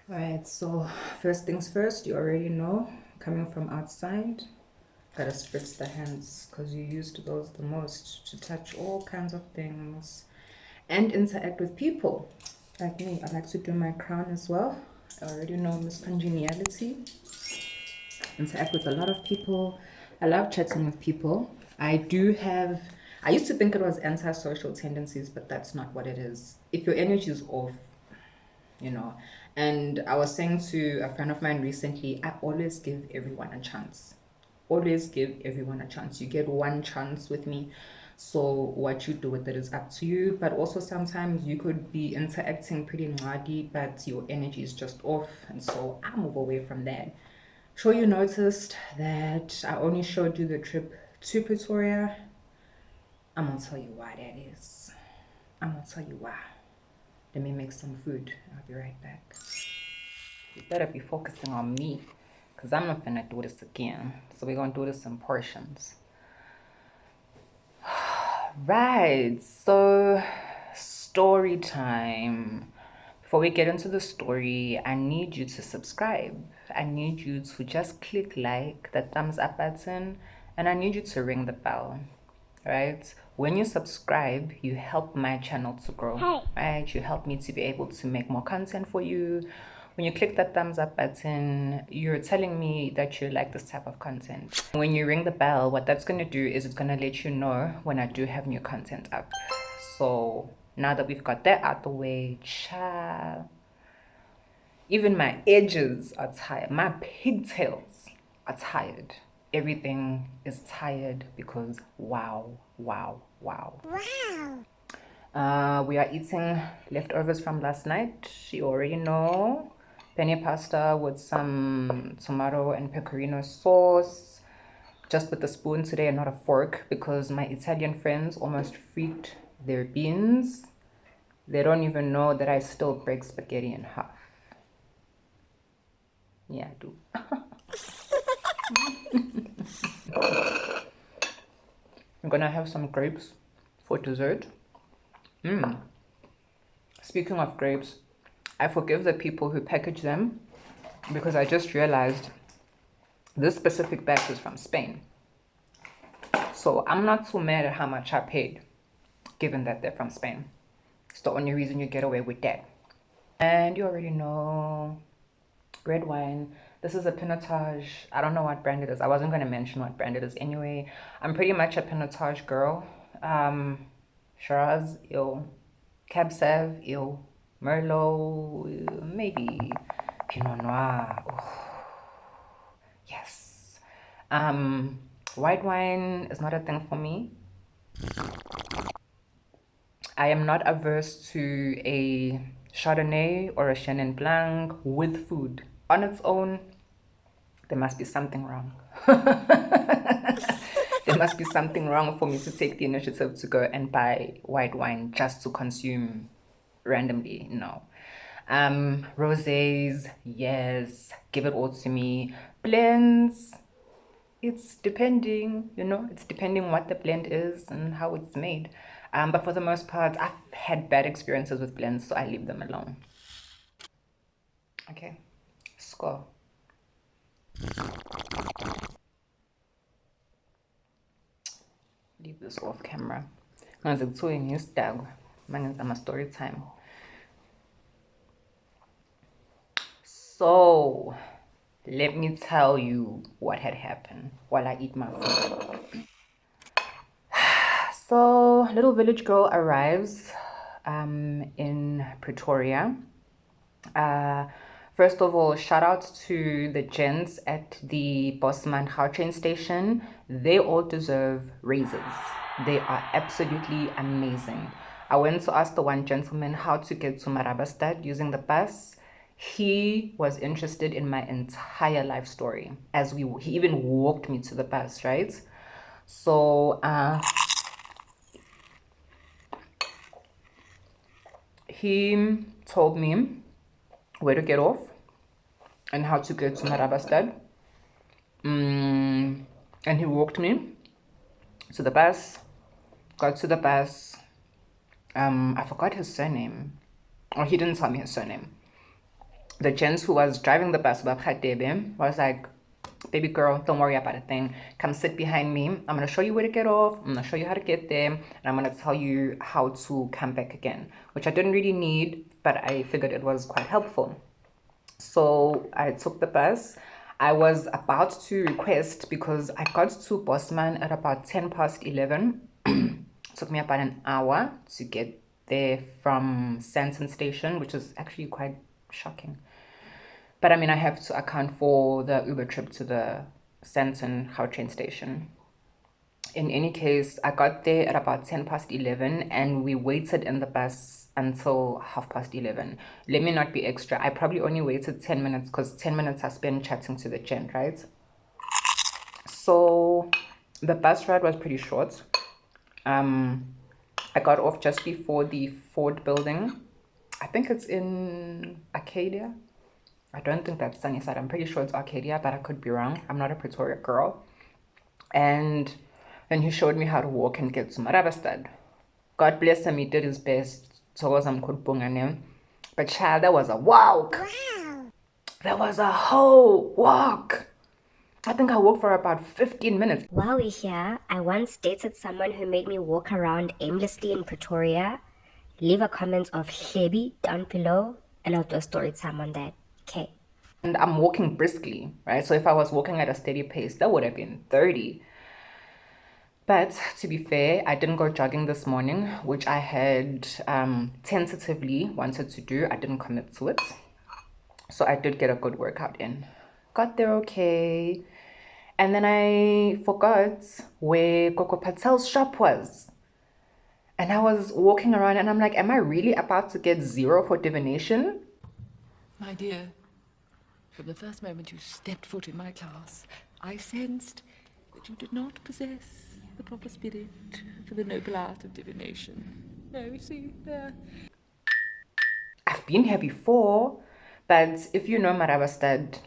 Alright, so first things first, you already know, coming from outside, gotta spritz the hands because you used those the most to touch all kinds of things and interact with people. Like me, I like to do my crown as well. I already know Miss Congeniality. Interact with a lot of people. I love chatting with people. I used to think it was antisocial tendencies, but that's not what it is. If your energy is off, you know. And I was saying to a friend of mine recently, I always give everyone a chance. Always give everyone a chance. You get one chance with me. So what you do with it is up to you. But also sometimes you could be interacting pretty ngadi, but your energy is just off. And so I move away from that. Sure you noticed that I only showed you the trip to Pretoria. I'm gonna tell you why that is. I'm gonna tell you why. Let me make some food. I'll be right back. You better be focusing on me because I'm not gonna do this again. So we're gonna do this in portions. Right, so story time. Before we get into the story, I need you to subscribe. I need you to just click like, the thumbs up button, and I need you to ring the bell. Right? When you subscribe, you help my channel to grow. Right? You help me to be able to make more content for you. When you click that thumbs up button, you're telling me that you like this type of content. When you ring the bell, what that's going to do is it's going to let you know when I do have new content up. So now that we've got that out the way, child, even my edges are tired. My pigtails are tired. Everything is tired because wow, wow, wow. We are eating leftovers from last night. You already know. Penne pasta with some tomato and pecorino sauce. Just with a spoon today and not a fork because my Italian friends almost freaked their beans. They don't even know that I still break spaghetti in half. Yeah, I do. I'm gonna have some grapes for dessert. Speaking of grapes, I forgive the people who package them because I just realized this specific batch is from Spain. So I'm not too mad at how much I paid, given that they're from Spain. It's the only reason you get away with that. And you already know red wine. This is a Pinotage. I don't know what brand it is. I wasn't going to mention what brand it is anyway. I'm pretty much a Pinotage girl. Shiraz, ill. Cab Sav, ill. Merlot, maybe. Pinot Noir. Oh, yes. White wine is not a thing for me. I am not averse to a Chardonnay or a Chenin Blanc with food. On its own, there must be something wrong. There must be something wrong for me to take the initiative to go and buy white wine just to consume randomly. No. Rosés, yes, give it all to me. Blends, it's depending, it's depending what the blend is and how it's made. But for the most part, I've had bad experiences with blends, so I leave them alone. Okay, score. Leave this off camera. I'm a story time. So let me tell you what had happened while I eat my food. So little village girl arrives in Pretoria. First of all, shout out to the gents at the Bosman train station. They all deserve raises. They are absolutely amazing. I went to ask the one gentleman how to get to Marabastad using the bus. He was interested in my entire life story he even walked me to the bus, right? So he told me where to get off and how to get to Marabastad. And he walked me to the bus, got to the bus. I forgot his surname. Or he didn't tell me his surname. the gent who was driving the bus was like, baby girl, don't worry about a thing. Come sit behind me. I'm going to show you where to get off. I'm going to show you how to get there. And I'm going to tell you how to come back again, which I didn't really need, but I figured it was quite helpful. So I took the bus. I was about to request because I got to Bosman at about 11:10. Took me about an hour to get there from Santon Station, which is actually quite shocking. But I mean, I have to account for the Uber trip to the Santon train station. In any case, I got there at about 11:10 and we waited in the bus until 11:30. Let me not be extra. I probably only waited 10 minutes because 10 minutes I spent chatting to the gent, right? So the bus ride was pretty short. I got off just before the Ford building. I think it's in Arcadia. I don't think that's Sunnyside. I'm pretty sure it's Arcadia, but I could be wrong. I'm not a Pretoria girl. And then he showed me how to walk and get to Marabastad. God bless him, he did his best. So I'm but child, that was a walk. Wow. That was a whole walk. I think I walked for about 15 minutes. While we're here, I once dated someone who made me walk around aimlessly in Pretoria. Leave a comment of Hebi down below and I'll do a story time on that. Okay. And I'm walking briskly, right? So if I was walking at a steady pace, that would have been 30. But to be fair, I didn't go jogging this morning, which I had tentatively wanted to do. I didn't commit to it. So I did get a good workout in. Got there okay. And then I forgot where Coco Patel's shop was. And I was walking around and I'm like, am I really about to get 0 for divination? My dear, from the first moment you stepped foot in my class, I sensed that you did not possess the proper spirit for the noble art of divination. No, you see, there. I've been here before, but if you know Marabastad,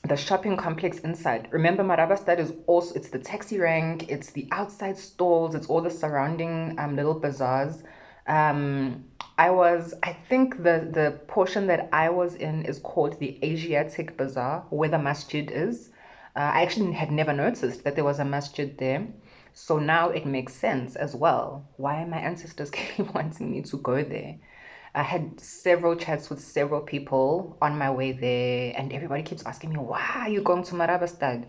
the shopping complex inside, remember Marabastad is also, it's the taxi rank, it's the outside stalls, it's all the surrounding little bazaars. I think the portion that I was in is called the Asiatic Bazaar, where the masjid is. I actually had never noticed that there was a masjid there. So now it makes sense as well why my ancestors keep wanting me to go there. I had several chats with several people on my way there, and everybody keeps asking me, why are you going to Marabastad?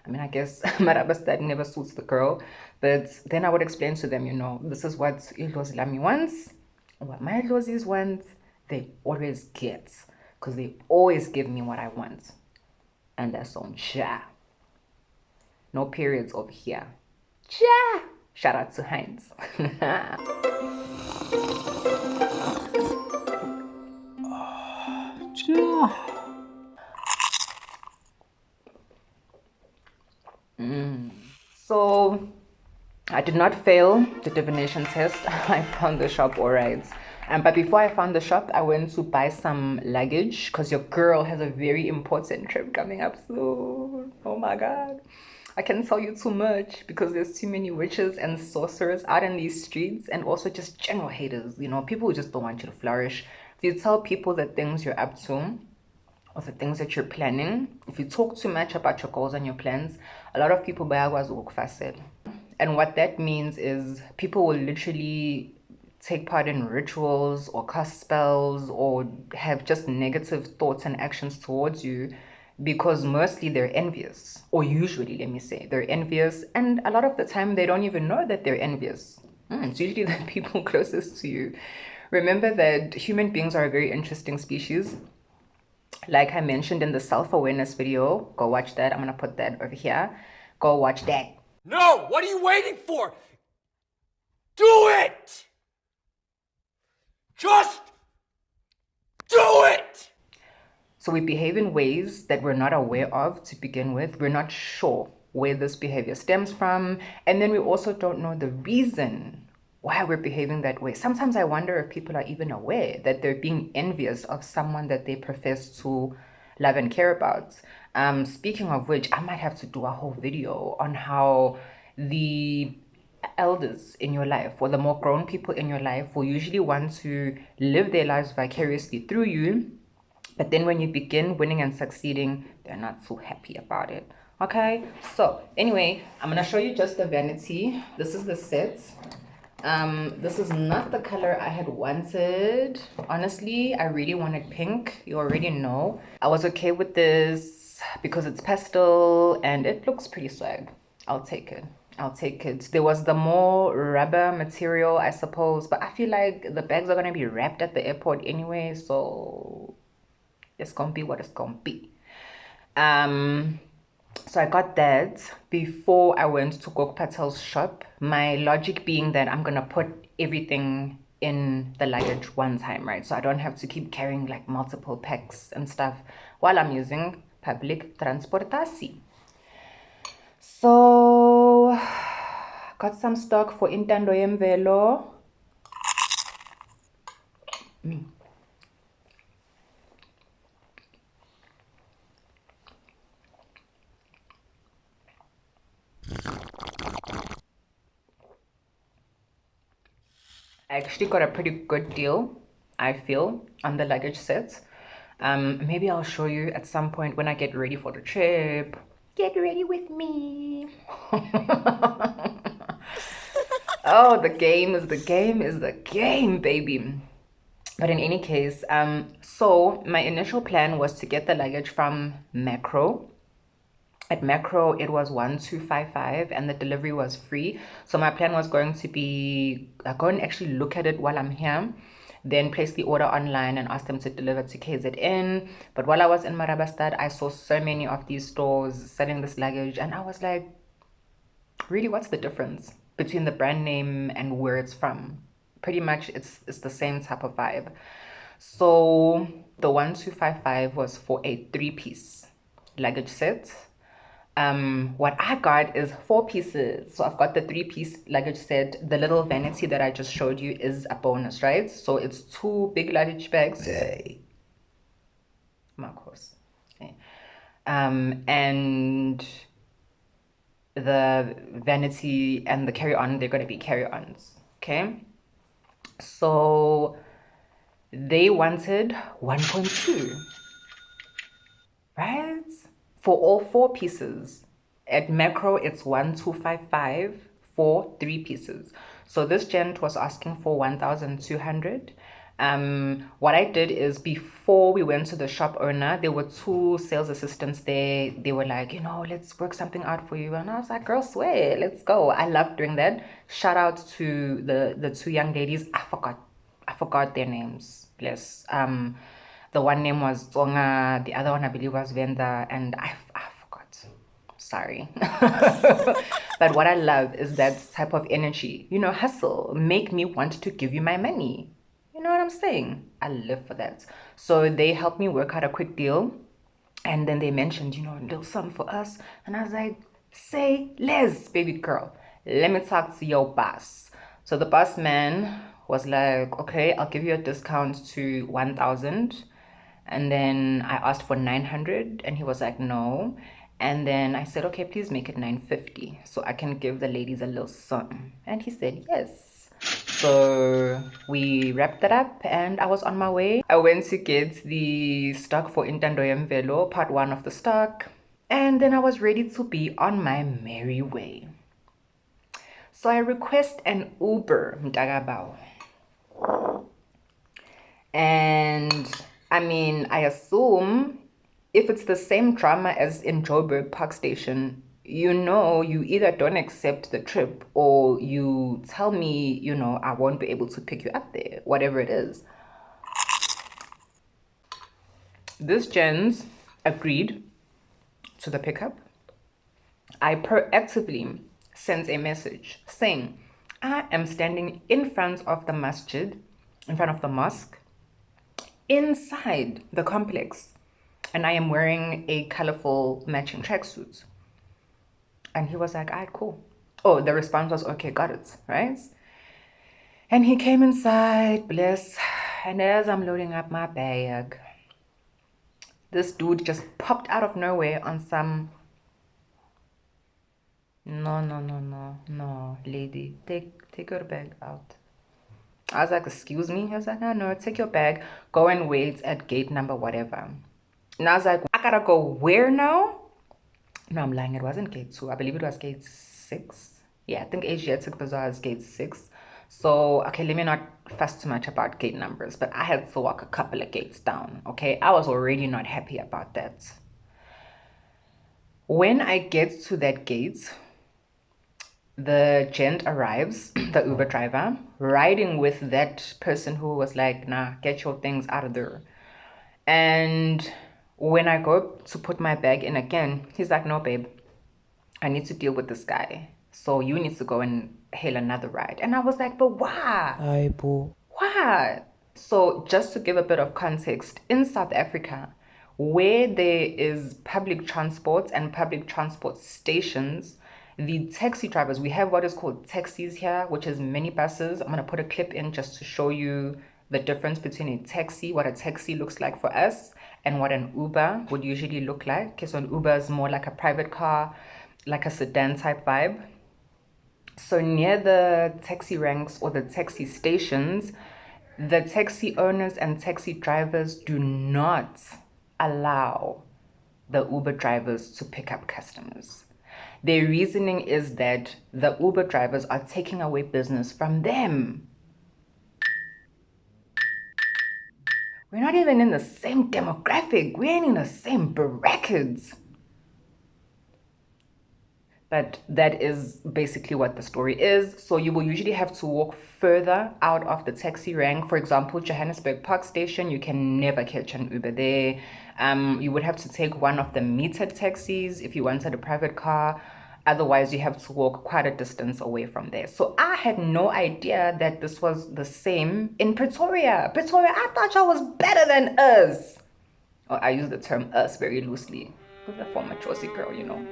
I mean, I guess Marabastad never suits the girl, but then I would explain to them, this is what Ilozi Lami wants, what my Ilozis want, they always get, because they always give me what I want. And that's on ja. No periods over here. Ja! Shout out to Heinz. So I did not fail the divination test. I found the shop all right. But before I found the shop, I went to buy some luggage because your girl has a very important trip coming up soon. Oh my God. I can't tell you too much because there's too many witches and sorcerers out in these streets, and also just general haters, people who just don't want you to flourish. If you tell people the things you're up to or the things that you're planning, if you talk too much about your goals and your plans, a lot of people walk fast. And what that means is people will literally take part in rituals or cast spells or have just negative thoughts and actions towards you because mostly they're envious, or usually, let me say, they're envious, and a lot of the time they don't even know that they're envious. It's usually the people closest to you. Remember that human beings are a very interesting species. Like I mentioned in the self-awareness video, go watch that. I'm gonna put that over here. Go watch that. No! What are you waiting for? Do it! Just do it! So we behave in ways that we're not aware of to begin with. We're not sure where this behavior stems from. And then we also don't know the reason why we're behaving that way. Sometimes I wonder if people are even aware that they're being envious of someone that they profess to love and care about. Speaking of which, I might have to do a whole video on how the elders in your life or the more grown people in your life will usually want to live their lives vicariously through you But then when you begin winning and succeeding, they're not so happy about it. Okay, so anyway, I'm gonna show you just the vanity. This is the set. This is not the color I had wanted. Honestly, I really wanted pink. You already know. I was okay with this because it's pastel and it looks pretty swag. I'll take it. I'll take it. There was the more rubber material, I suppose, but I feel like the bags are gonna be wrapped at the airport anyway, so it's gonna be what it's gonna be. So I got that before I went to Gok Patel's shop. My logic being that I'm gonna put everything in the luggage one time, right? So I don't have to keep carrying like multiple packs and stuff while I'm using public transportation. So got some stock for Intando Yemvelo. I actually got a pretty good deal, I feel, on the luggage sets. Maybe I'll show you at some point when I get ready for the trip. Get ready with me. Oh, the game is the game is the game, baby. But in any case, so my initial plan was to get the luggage from Macro. At Macro, it was 1255 and the delivery was free. So my plan was going to be go and actually look at it while I'm here, then place the order online and ask them to deliver to KZN. But while I was in Marabastad, I saw so many of these stores selling this luggage and I was like, really, what's the difference between the brand name and where it's from? Pretty much it's the same type of vibe. So the 1255 was for a 3-piece luggage set. What I got is 4 pieces. So I've got the 3-piece luggage set. The little vanity that I just showed you is a bonus, right? So it's 2 big luggage bags. Marcos. Okay. And the vanity and the carry-on, they're going to be carry-ons. Okay. So they wanted 1.2, right? For all 4 pieces. At Macro, it's 1255 for 3 pieces. So this gent was asking for 1,200. What I did is before we went to the shop owner, there were 2 sales assistants there. They were like, let's work something out for you. And I was like, girl, swear, let's go. I love doing that. Shout out to the 2 young ladies. I forgot their names. Bless. The one name was Zonga, the other one I believe was Venda, and I forgot. Sorry. But what I love is that type of energy. Hustle. Make me want to give you my money. You know what I'm saying? I live for that. So they helped me work out a quick deal. And then they mentioned, a little something for us. And I was like, say less, baby girl. Let me talk to your boss. So the boss man was like, okay, I'll give you a discount to 1,000. And then I asked for 900 and he was like, no. And then I said, okay, please make it 950 so I can give the ladies a little something. And he said, yes. So we wrapped it up and I was on my way. I went to get the stock for Intandoyem Velo, part 1 of the stock. And then I was ready to be on my merry way. So I request an Uber, Mtagabao. And I assume if it's the same drama as in Joburg Park Station, you either don't accept the trip or you tell me, I won't be able to pick you up there, whatever it is. This gens agreed to the pickup. I proactively sent a message saying, I am standing in front of the masjid, in front of the mosque, inside the complex, and I am wearing a colorful matching tracksuit. And he was like, alright, cool. Oh, the response was, okay, got it, right? And he came inside, bless, and as I'm loading up my bag, this dude just popped out of nowhere on some, no, lady, take your bag out. I was like, excuse me? He was like, no, take your bag, go and wait at gate number whatever. And I was like, I gotta go where now? No, I'm lying. It wasn't gate 2. I believe it was gate 6. Yeah, I think Asiatic Bazaar is gate 6. So, okay, let me not fuss too much about gate numbers, but I had to walk a couple of gates down, okay? I was already not happy about that. When I get to that gate, the gent arrives, the Uber driver, riding with that person who was like, nah, get your things out of there. And when I go to put my bag in again, he's like, no, babe, I need to deal with this guy. So you need to go and hail another ride. And I was like, but why? Why? So just to give a bit of context, in South Africa, where there is public transport and public transport stations, the taxi drivers, we have what is called taxis here, which is minibuses. I'm going to put a clip in just to show you the difference between a taxi, what a taxi looks like for us, and what an Uber would usually look like. Okay, so an Uber is more like a private car, like a sedan type vibe. So near the taxi ranks or the taxi stations, the taxi owners and taxi drivers do not allow the Uber drivers to pick up customers. Their reasoning is that the Uber drivers are taking away business from them. We're not even in the same demographic. We ain't in the same brackets. But that is basically what the story is. So you will usually have to walk further out of the taxi rank. For example, Johannesburg Park Station, you can never catch an Uber there. You would have to take one of the metered taxis if you wanted a private car. Otherwise, you have to walk quite a distance away from there. So I had no idea that this was the same in Pretoria. Pretoria, I thought y'all was better than us. Or I use the term us very loosely. With a former Josie girl, you know.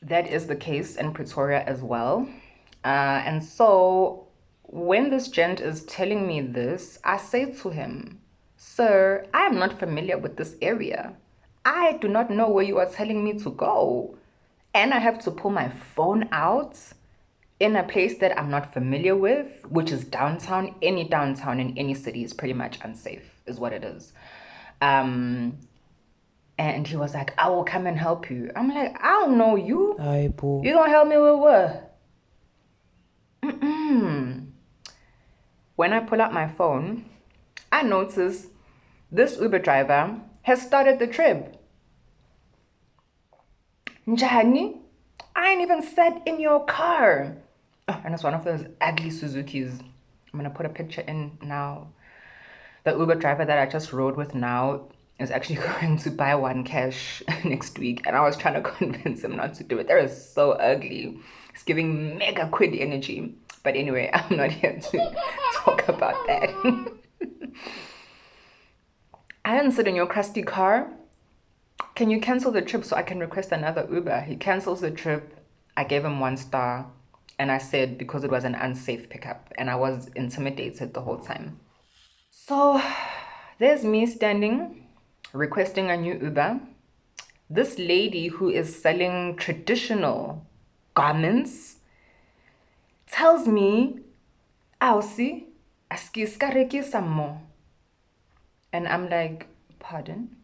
That is the case in Pretoria as well. And so when this gent is telling me this, I say to him, sir, I am not familiar with this area. I do not know where you are telling me to go. And I have to pull my phone out in a place that I'm not familiar with, which is downtown. Any downtown in any city is pretty much unsafe, is what it is. And he was like, I will come and help you. I'm like, I don't know you. You gonna help me with what? When I pull out my phone, I notice this Uber driver has started the trip. Njani, I ain't even sat in your car. Oh, and it's one of those ugly Suzukis. I'm gonna put a picture in now. The Uber driver that I just rode with now is actually going to buy one cash next week, and I was trying to convince him not to do it. That is so ugly. It's giving mega quid energy. But anyway, I'm not here to talk about that. I didn't sit in your crusty car. Can you cancel the trip so I can request another Uber? He cancels the trip. I gave him 1 star, and I said because it was an unsafe pickup, and I was intimidated the whole time. So there's me standing, requesting a new Uber. This lady who is selling traditional garments tells me, Ausi, aski some more. And I'm like, pardon?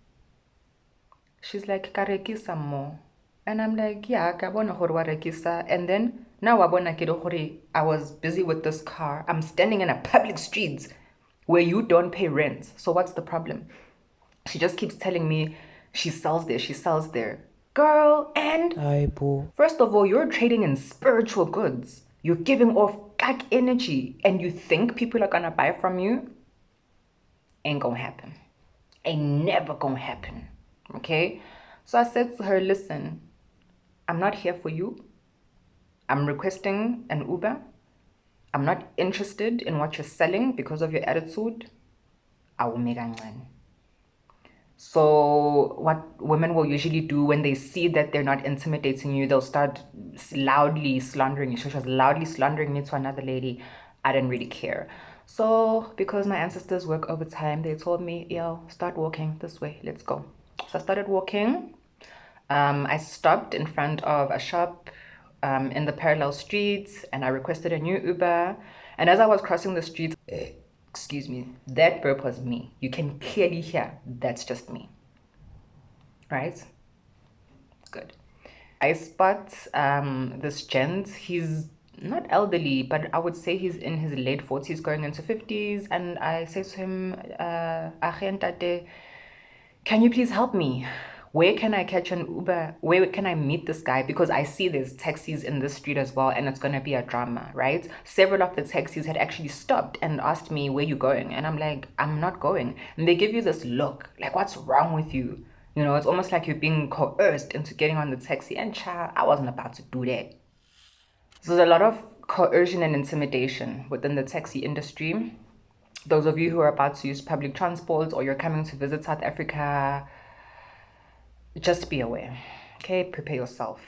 She's like, kareki some more. And I'm like, yeah, kabona horwa rekisa. And then now wabona kido hori. I was busy with this car. I'm standing in a public street where you don't pay rent. So what's the problem? She just keeps telling me she sells there, she sells there. Girl, and first of all, you're trading in spiritual goods. You're giving off kak energy, and you think people are gonna buy from you? Ain't gonna happen. Ain't never gonna happen. Okay? So I said to her, listen, I'm not here for you. I'm requesting an Uber. I'm not interested in what you're selling because of your attitude. I will make a man. So what women will usually do when they see that they're not intimidating you, they'll start loudly slandering you. So she was loudly slandering me to another lady. I didn't really care. So because my ancestors work overtime, they told me, yo, start walking this way. Let's go. So I started walking. I stopped in front of a shop in the parallel streets, and I requested a new Uber. And as I was crossing the street, excuse me, that burp was me. You can clearly hear that's just me. Right? Good. I spot this gent. He's not elderly, but I would say he's in his late 40s going into 50s. And I say to him, "Age ntate, can you please help me? Where can I catch an Uber? Where can I meet this guy? Because I see there's taxis in this street as well, and it's going to be a drama, right?" Several of the taxis had actually stopped and asked me, "Where you going?" And I'm like, "I'm not going." And they give you this look, like, "What's wrong with you?" You know, it's almost like you're being coerced into getting on the taxi. And child, I wasn't about to do that. So there's a lot of coercion and intimidation within the taxi industry. Those of you who are about to use public transport or you're coming to visit South Africa, just be aware, okay? Prepare yourself.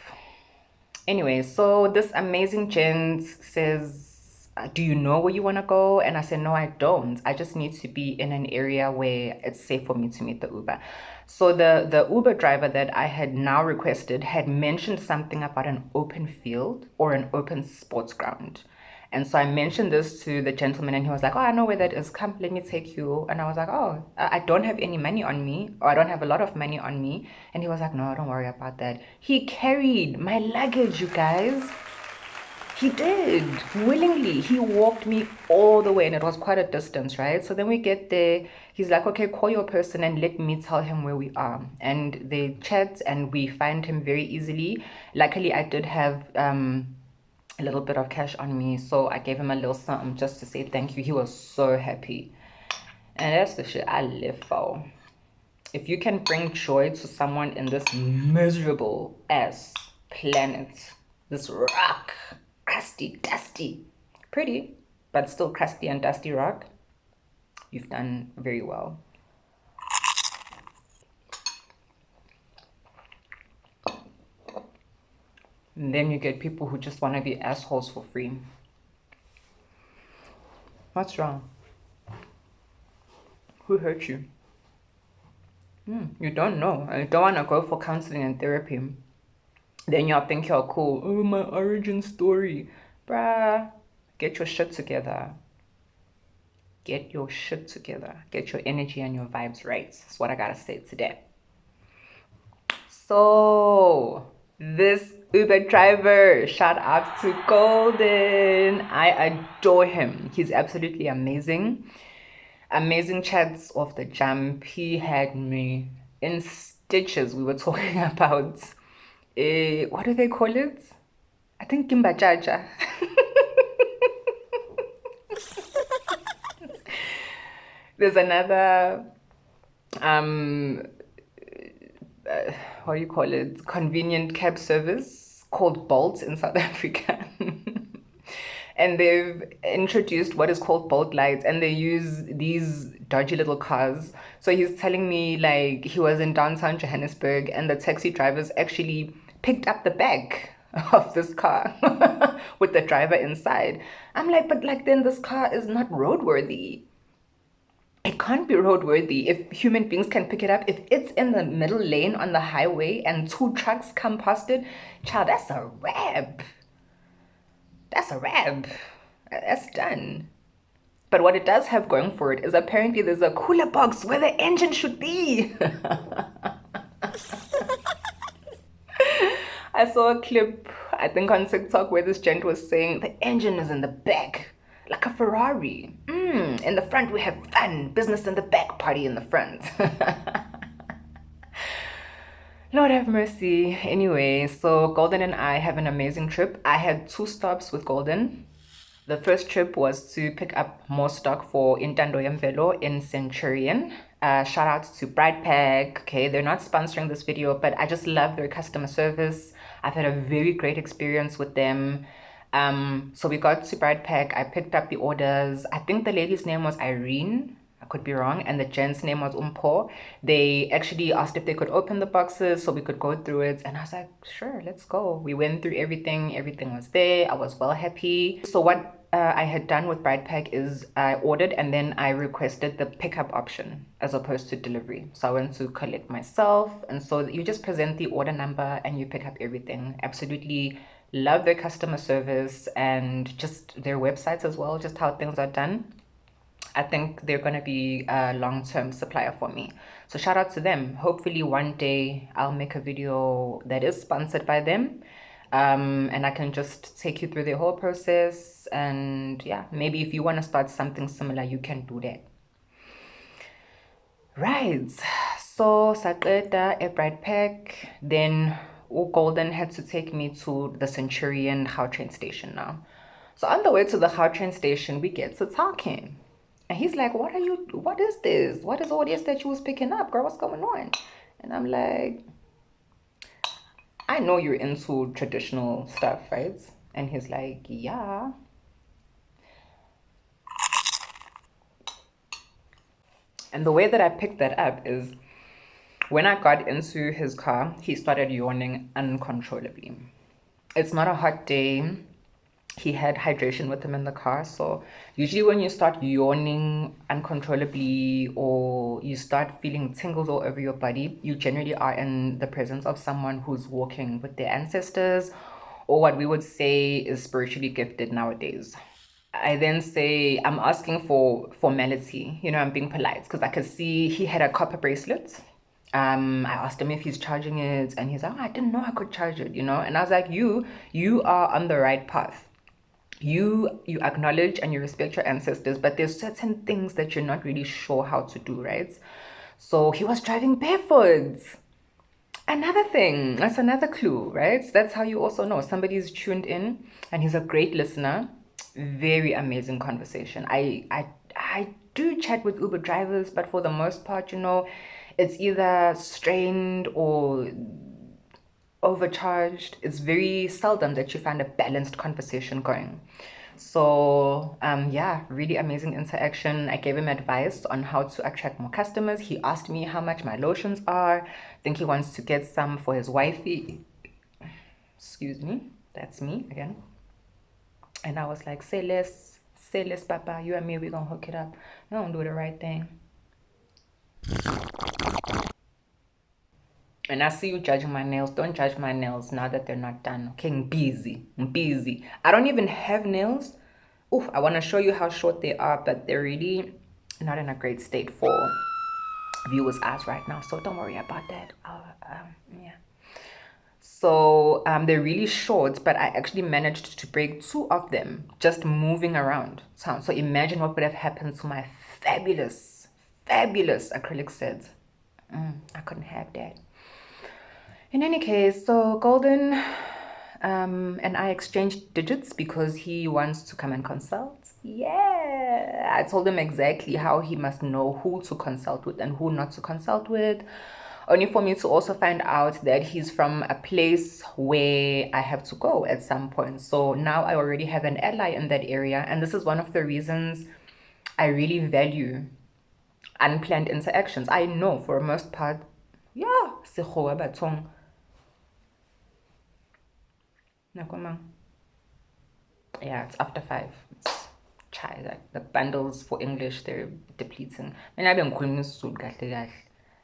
Anyway, so this amazing gent says, "Do you know where you want to go?" And I said, "No, I don't. I just need to be in an area where it's safe for me to meet the Uber." So the Uber driver that I had now requested had mentioned something about an open field or an open sports ground. And so I mentioned this to the gentleman, and he was like, "Oh, I know where that is. Come, let me take you." And I was like, "Oh, I don't have any money on me, or I don't have a lot of money on me." And he was like, "No, don't worry about that." He carried my luggage, you guys. He did, willingly. He walked me all the way, and it was quite a distance, right? So then we get there. He's like, "Okay, call your person and let me tell him where we are." And they chat, and we find him very easily. Luckily, I did have a little bit of cash on me, so I gave him a little something just to say thank you. He was so happy. And that's the shit I live for. If you can bring joy to someone in this miserable ass planet, this rock, crusty, dusty, pretty, but still crusty and dusty rock, you've done very well. And then you get people who just want to be assholes for free. What's wrong? Who hurt you? You don't know. You don't want to go for counseling and therapy. Then y'all think you're cool. "Oh, my origin story." Bruh, get your shit together. Get your shit together. Get your energy and your vibes right. That's what I gotta say today. So, this Uber driver, shout out to Golden. I adore him. He's absolutely amazing. Amazing chats off the jump. He had me in stitches. We were talking about, what do they call it? I think Kimba Jaja. There's another, what do you call it? Convenient cab service called Bolt in South Africa. And they've introduced what is called Bolt lights, and they use these dodgy little cars. So he's telling me, like, he was in downtown Johannesburg and the taxi drivers actually picked up the back of this car with the driver inside. I'm like, but like, then this car is not roadworthy. It can't be roadworthy if human beings can pick it up. If it's in the middle lane on the highway and 2 trucks come past it, child, that's a wrap. That's a wrap. That's done. But what it does have going for it is apparently there's a cooler box where the engine should be. I saw a clip, I think on TikTok, where this gent was saying the engine is in the back, like a Ferrari. In the front we have fun, business in the back, party in the front. Lord have mercy. Anyway, so Golden and I have an amazing trip. I had 2 stops with Golden. The first trip was to pick up more stock for Intando Yemvelo in Centurion. Shout out to Bright Pack. Okay, they're not sponsoring this video, but I just love their customer service. I've had a very great experience with them. So we got to Bright Pack. I picked up the orders. I think the lady's name was Irene. I could be wrong. And the gent's name was Umpo. They actually asked if they could open the boxes so we could go through it. And I was like, sure, let's go. We went through everything. Everything was there. I was well happy. So what I had done with Bright Pack is I ordered and then I requested the pickup option as opposed to delivery. So I went to collect myself. And so you just present the order number and you pick up everything. Absolutely Love their customer service and just their websites as well, just how things are done. I think they're going to be a long-term supplier for me. So shout out to them. Hopefully one day I'll make a video that is sponsored by them. And I can just take you through the whole process. And yeah, maybe if you want to start something similar, you can do that. Right. So Saqeda, a bright pack. Then Golden had to take me to the Centurion Gautrain station now. So on the way to the Gautrain station, we get to talking. And he's like, what is this? What is all this that you was picking up, girl? What's going on? And I'm like, I know you're into traditional stuff, right? And he's like, yeah. And the way that I picked that up is when I got into his car, he started yawning uncontrollably. It's not a hot day. He had hydration with him in the car. So usually when you start yawning uncontrollably or you start feeling tingles all over your body, you generally are in the presence of someone who's walking with their ancestors, or what we would say is spiritually gifted nowadays. I then say, I'm asking for formality. I'm being polite because I could see he had a copper bracelet. I asked him if he's charging it, and he's like, I didn't know I could charge it, And I was like, you are on the right path. You acknowledge and you respect your ancestors, but there's certain things that you're not really sure how to do, right? So he was driving barefoot. Another thing, that's another clue, right? That's how you also know somebody's tuned in, and he's a great listener. Very amazing conversation. I do chat with Uber drivers, but for the most part, it's either strained or overcharged. It's very seldom that you find a balanced conversation going. So yeah, really amazing interaction. I gave him advice on how to attract more customers. He asked me how much my lotions are. I think he wants to get some for his wifey. Excuse me, that's me again. And I was like, say less, papa. You and me, we're gonna hook it up. You don't do the right thing. And I see you judging my nails. Don't judge my nails now that they're not done. Okay, I'm busy. I don't even have nails. Oof, I want to show you how short they are, but they're really not in a great state for viewers' eyes right now. So don't worry about that. Yeah. So they're really short, but I actually managed to break 2 of them just moving around town. So imagine what would have happened to my fabulous acrylic set. I couldn't have that. In any case, so Golden and I exchanged digits because he wants to come and consult. Yeah, I told him exactly how he must know who to consult with and who not to consult with, only for me to also find out that he's from a place where I have to go at some point. So now I already have an ally in that area, and this is one of the reasons I really value unplanned interactions. I know for the most part, yeah, yeah, it's after 5. It's chai. Like the bundles for English, they're depleting. And I've been calling this soon, kahle.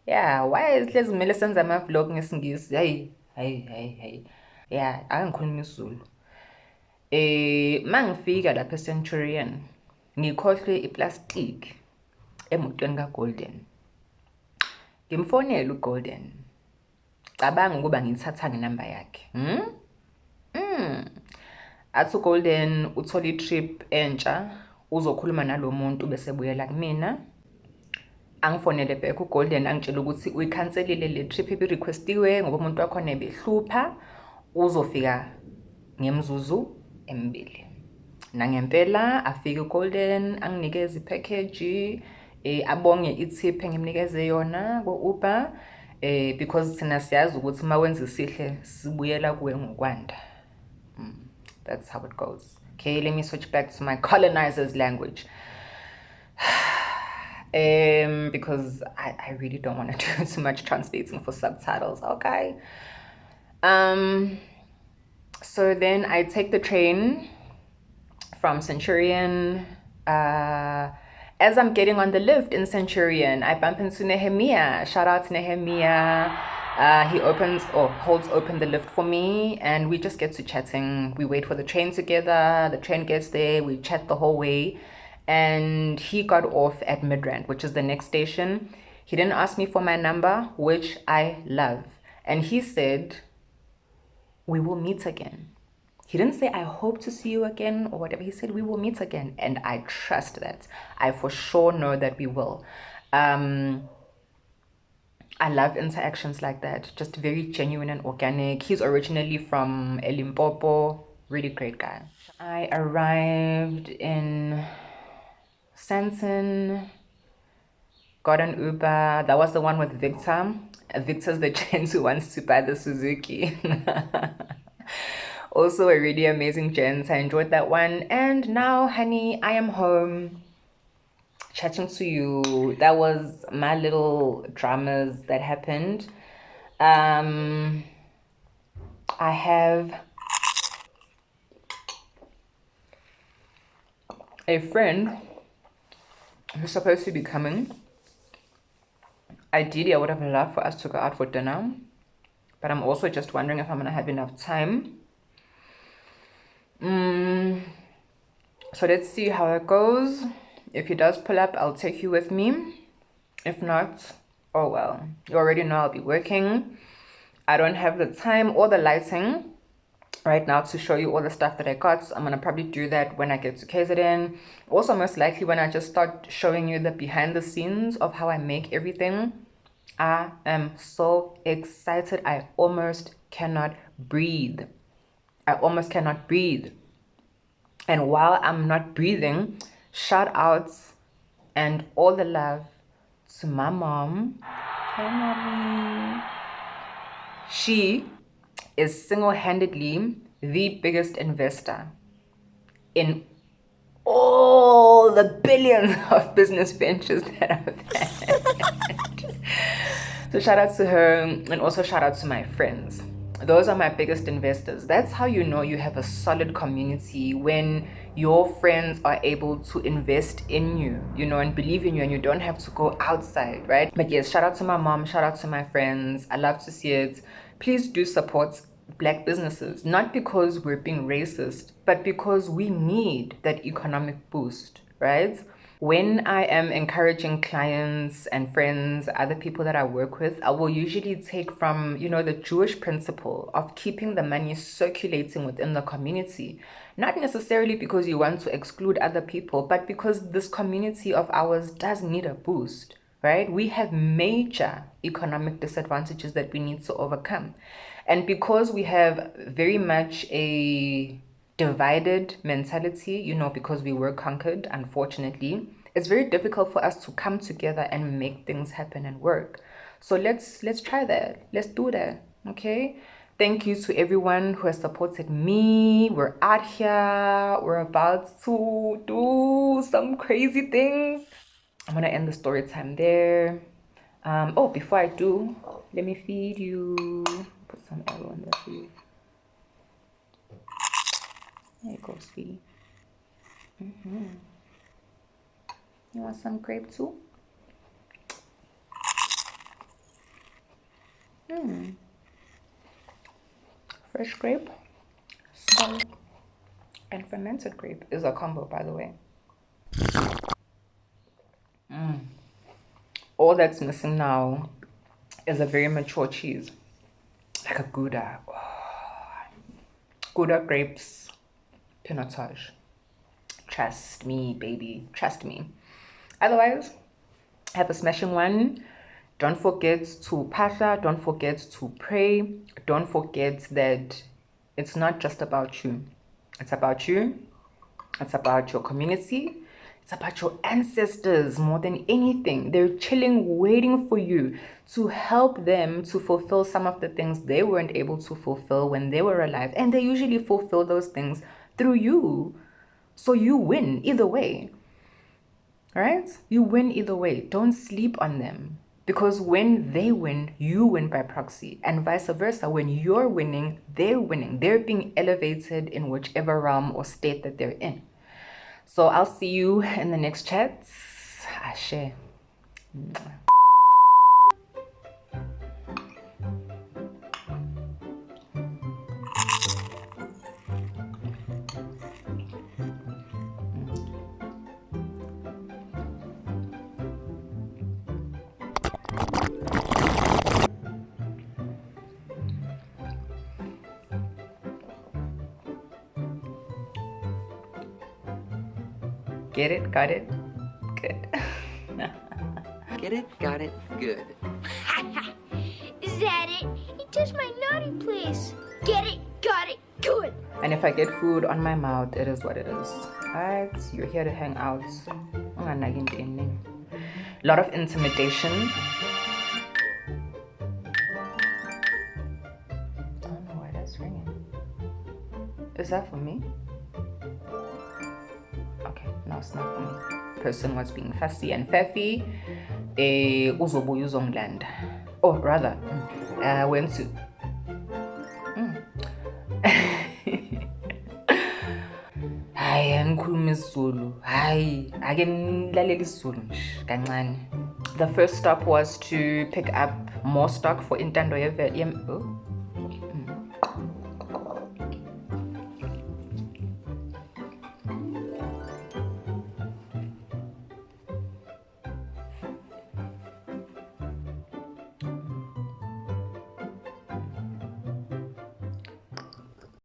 Yeah, why is this Millicent's a vlog ngesingisi? Hey. Yeah, angikhuluma isiZulu. Mangifika lapha eCenturion, ngikhohlwe iplastic emotweni kaGolden. Ngimfonela uGolden. Cabanga ukuba ngithatha ngenamba yakhe. Athi uGolden uthola itrip entsha, uzokhuluma nalomuntu bese buyela kumina. Angifonele back uGolden angitshela ukuthi uyikhanselile le trip ebirequestiwe ngoba umuntu wakho nebehlupha, uzofika ngemzuzu emibili. Nangempela afike uGolden anginikeze ipackage, abonge itip engimnikeze yona go-Uber, because thina siyazi ukuthi uma wenza isihle sibuyela kuwe ngokwanda. That's how it goes. Okay, let me switch back to my colonizer's language. Because I really don't want to do too much translating for subtitles, okay? So then I take the train from Centurion. As I'm getting on the lift in Centurion, I bump into Nehemiah. Shout out to Nehemiah. He opens or holds open the lift for me, and we just get to chatting. We wait for the train together. The train gets there. We chat the whole way. And he got off at Midrand, which is the next station. He didn't ask me for my number, which I love. And he said, we will meet again. He didn't say, I hope to see you again or whatever. He said, we will meet again. And I trust that. I for sure know that we will. I love interactions like that. Just very genuine and organic. He's originally from Limpopo. Really great guy. I arrived in Santon, got an Uber. That was the one with Victor. Victor's the gent who wants to buy the Suzuki. Also a really amazing gent. I enjoyed that one. And now, honey, I am home chatting to you. That was my little dramas that happened. I have a friend who's supposed to be coming. Ideally, I would have loved for us to go out for dinner, but I'm also just wondering if I'm gonna have enough time. So let's see how it goes. If he does pull up, I'll take you with me. If not, oh well. You already know I'll be working. I don't have the time or the lighting right now to show you all the stuff that I got. So I'm gonna probably do that when I get to KZN. Also, most likely when I just start showing you the behind the scenes of how I make everything. I am so excited. I almost cannot breathe. I almost cannot breathe. And while I'm not breathing, shout outs and all the love to my mom. Hi, mommy. She is single-handedly the biggest investor in all the billions of business ventures that I've had. So shout out to her, and also shout out to my friends. Those are my biggest investors. That's how you know you have a solid community, when your friends are able to invest in you, you know, and believe in you, and you don't have to go outside, right? But yes, shout out to my mom, shout out to my friends. I love to see it. Please do support Black businesses, not because we're being racist, but because we need that economic boost, right? When I am encouraging clients and friends, other people that I work with, I will usually take from, you know, the Jewish principle of keeping the money circulating within the community. Not necessarily because you want to exclude other people, but because this community of ours does need a boost, right? We have major economic disadvantages that we need to overcome. And because we have very much a divided mentality, you know, because we were conquered, unfortunately, it's very difficult for us to come together and make things happen and work. So let's try that. Let's do that. Okay. Thank you to everyone who has supported me. We're out here. We're about to do some crazy things. I'm gonna end the story time there. Oh, before I do, let me feed you. Put some arrow in there for you. There you go, sweetie. You want some grape too? Fresh grape, salt, and fermented grape is a combo, by the way. All that's missing now is a very mature cheese, like a Gouda. Gouda grapes, pinotage. Trust me, baby. Trust me. Otherwise, have a smashing one. Don't forget to pasha. Don't forget to pray. Don't forget that it's not just about you. It's about you. It's about your community. It's about your ancestors more than anything. They're chilling, waiting for you to help them to fulfill some of the things they weren't able to fulfill when they were alive. And they usually fulfill those things through you. So you win either way. All right? You win either way. Don't sleep on them. Because when they win, you win by proxy. And vice versa. When you're winning, they're winning. They're being elevated in whichever realm or state that they're in. So I'll see you in the next chat. Ashe. Get it? Got it? Good. Get it? Got it? Good. Is that it? He touched my naughty place. Get it? Got it? Good. And if I get food on my mouth, it is what it is. Alright, you're here to hang out. Lot of intimidation. I don't know why that's ringing. Is that for me? Okay, no, it's not for me. Person was being fussy and faffy. Uzobuya uzongilanda. Oh, rather, went to. Hayi angikhuluma isiZulu. Hayi ake nilalela isiZulu nje kancane. The first stop was to pick up more stock for intando